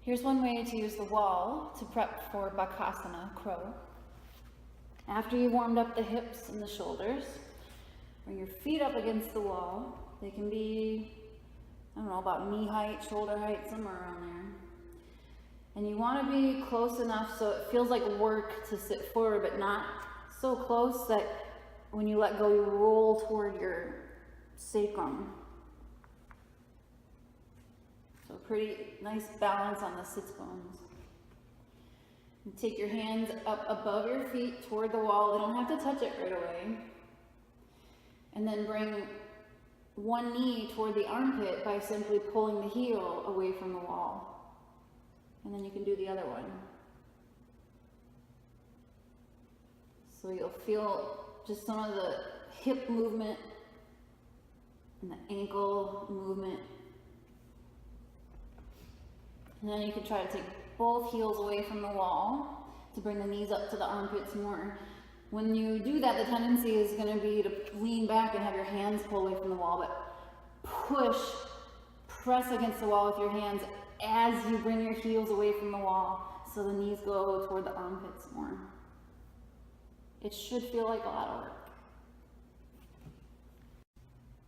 Here's one way to use the wall to prep for Bakasana, crow. After you've warmed up the hips and the shoulders, bring your feet up against the wall. They can be, I don't know, about knee height, shoulder height, somewhere around there. And you want to be close enough so it feels like work to sit forward, but not so close that when you let go, you roll toward your sacrum. So pretty nice balance on the sits bones. And take your hands up above your feet toward the wall. They don't have to touch it right away. And then bring one knee toward the armpit by simply pulling the heel away from the wall. And then you can do the other one. So you'll feel just some of the hip movement and the ankle movement. And then you can try to take both heels away from the wall to bring the knees up to the armpits more. When you do that, the tendency is going to be to lean back and have your hands pull away from the wall, but press against the wall with your hands as you bring your heels away from the wall so the knees go toward the armpits more. It should feel like a lot of work.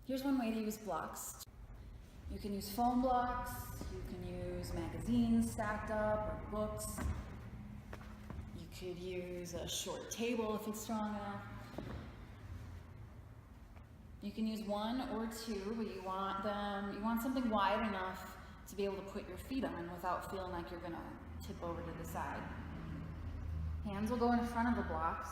Here's one way to use blocks. You can use foam blocks, you can use magazines stacked up or books. You could use a short table if it's strong enough. You can use one or two, but you want something wide enough to be able to put your feet on without feeling like you're gonna tip over to the side. Hands will go in front of the blocks.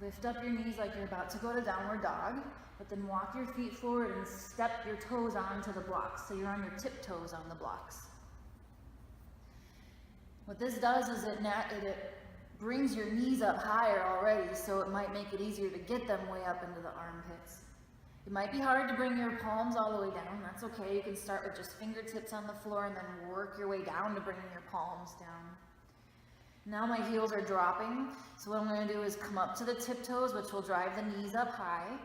Lift up your knees like you're about to go to downward dog, but then walk your feet forward and step your toes onto the blocks, so you're on your tiptoes on the blocks. What this does is it brings your knees up higher already, so it might make it easier to get them way up into the armpits. It might be hard to bring your palms all the way down. That's okay. You can start with just fingertips on the floor and then work your way down to bringing your palms down. Now my heels are dropping, so what I'm going to do is come up to the tiptoes, which will drive the knees up high.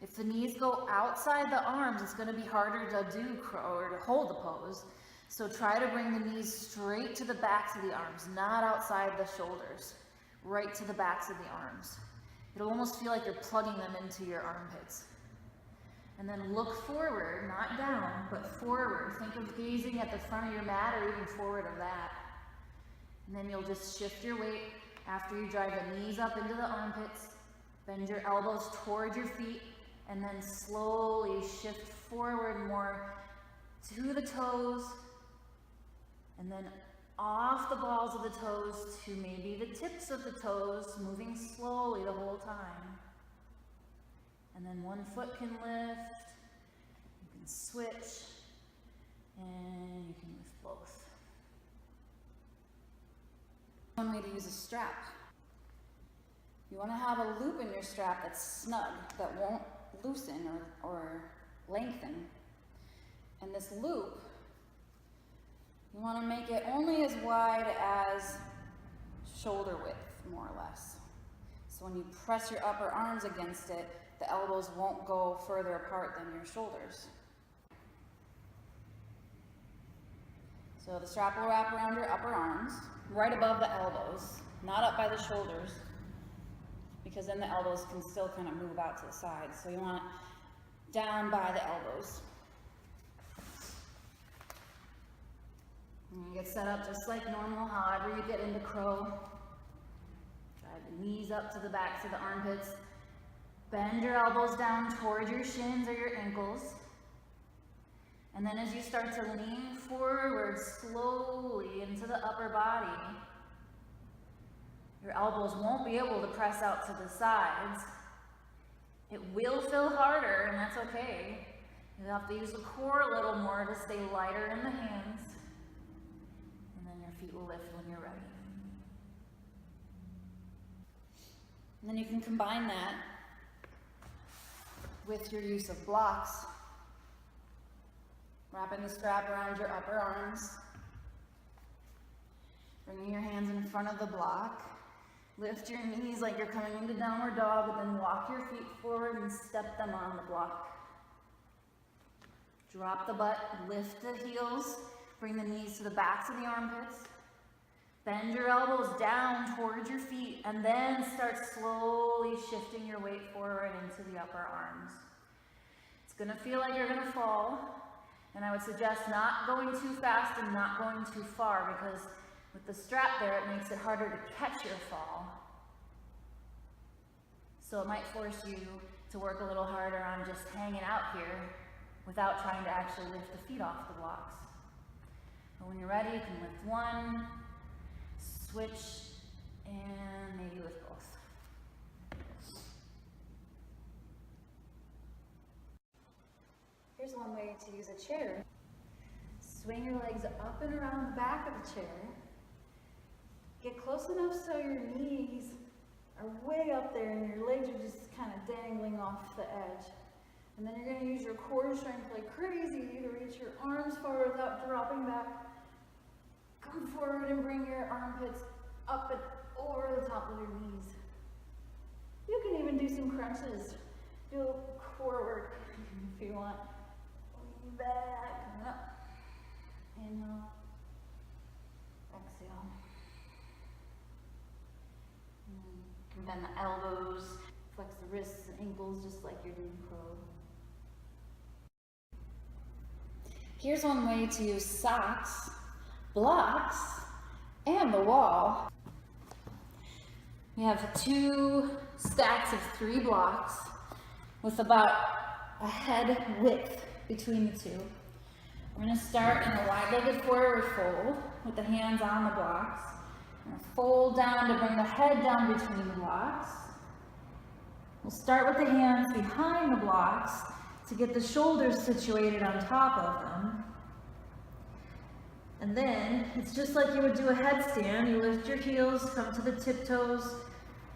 If the knees go outside the arms, it's going to be harder to do crow or to hold the pose. So try to bring the knees straight to the backs of the arms, not outside the shoulders, right to the backs of the arms. It'll almost feel like you're plugging them into your armpits. And then look forward, not down, but forward. Think of gazing at the front of your mat or even forward of that. And then you'll just shift your weight after you drive the knees up into the armpits, bend your elbows toward your feet, and then slowly shift forward more to the toes, and then off the balls of the toes to maybe the tips of the toes, moving slowly the whole time. And then one foot can lift, you can switch, and you can lift both. One way to use a strap. You want to have a loop in your strap that's snug, that won't loosen or lengthen. And this loop, you want to make it only as wide as shoulder width, more or less. So when you press your upper arms against it, the elbows won't go further apart than your shoulders. So the strap will wrap around your upper arms, right above the elbows, not up by the shoulders, because then the elbows can still kind of move out to the sides. So you want it down by the elbows. And you get set up just like normal, however you get into crow. Drive the knees up to the backs of the armpits. Bend your elbows down toward your shins or your ankles. And then as you start to lean forward slowly into the upper body, your elbows won't be able to press out to the sides. It will feel harder, and that's okay. You'll have to use the core a little more to stay lighter in the hands. And then your feet will lift when you're ready. And then you can combine that with your use of blocks. Wrapping the strap around your upper arms. Bringing your hands in front of the block. Lift your knees like you're coming into downward dog, but then walk your feet forward and step them on the block. Drop the butt, lift the heels, Bring the knees to the backs of the armpits. Bend your elbows down towards your feet, and then start slowly shifting your weight forward into the upper arms. It's gonna feel like you're gonna fall, and I would suggest not going too fast and not going too far, because with the strap there, it makes it harder to catch your fall. So it might force you to work a little harder on just hanging out here without trying to actually lift the feet off the blocks. But when you're ready, you can lift one, switch, and maybe lift both. Here's one way to use a chair. Swing your legs up and around the back of the chair. Get close enough so your knees are way up there and your legs are just kind of dangling off the edge. And then you're going to use your core strength like crazy to reach your arms forward without dropping back. Come forward and bring your armpits up and over the top of your knees. You can even do some crunches. Do core work if you want. Lean back, and up. Inhale. Exhale. You can bend the elbows, flex the wrists and ankles just like you're doing crow. Here's one way to use socks, blocks, and the wall. We have 2 stacks of 3 blocks with about a head width between the 2. We're going to start in a wide-legged forward fold with the hands on the blocks. We're going to fold down to bring the head down between the blocks. We'll start with the hands behind the blocks to get the shoulders situated on top of them. And then, it's just like you would do a headstand. You lift your heels, come to the tiptoes,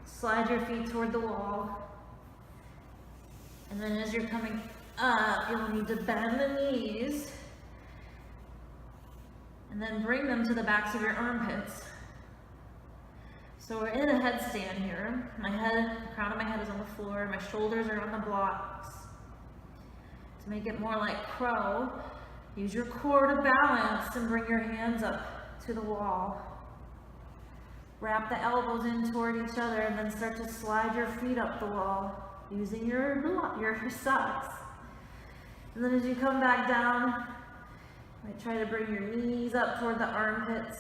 slide your feet toward the wall. And then as you're coming up, you'll need to bend the knees and then bring them to the backs of your armpits. So we're in a headstand here. The crown of my head is on the floor, my shoulders are on the blocks. To make it more like crow, use your core to balance and bring your hands up to the wall. Wrap the elbows in toward each other and then start to slide your feet up the wall using your socks. And then as you come back down, try to bring your knees up toward the armpits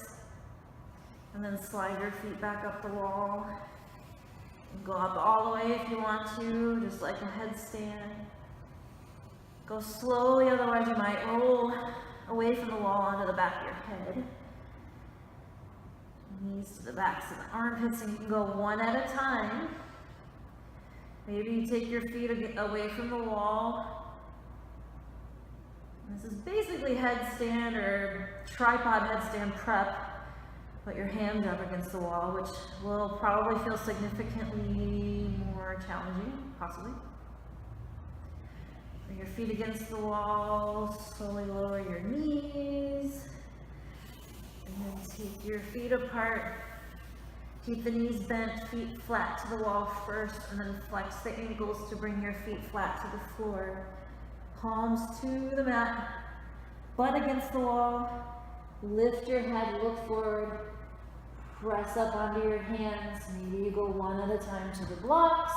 and then slide your feet back up the wall. And go up all the way if you want to, just like a headstand. Go slowly, otherwise you might roll away from the wall onto the back of your head. Knees to the backs of the armpits, and you can go one at a time. Maybe you take your feet away from the wall. This is basically headstand or tripod headstand prep. Put your hands up against the wall, which will probably feel significantly more challenging, possibly. Bring your feet against the wall, slowly lower your knees. And then take your feet apart. Keep the knees bent, feet flat to the wall first, and then flex the ankles to bring your feet flat to the floor. Palms to the mat, butt against the wall. Lift your head, look forward, press up onto your hands. Maybe you go one at a time to the blocks.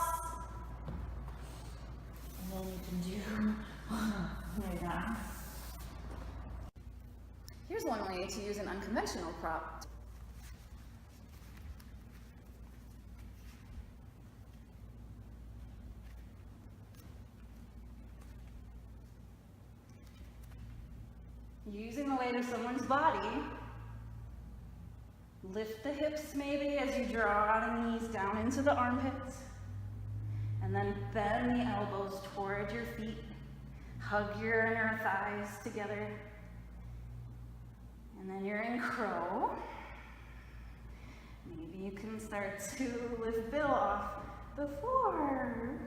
And then you can do lay down. Here's one way to use an unconventional prop. Using the weight of someone's body, lift the hips maybe as you draw the knees down into the armpits, and then bend the elbows toward your feet. Hug your inner thighs together. And then you're in crow. Maybe you can start to lift Bill off the floor.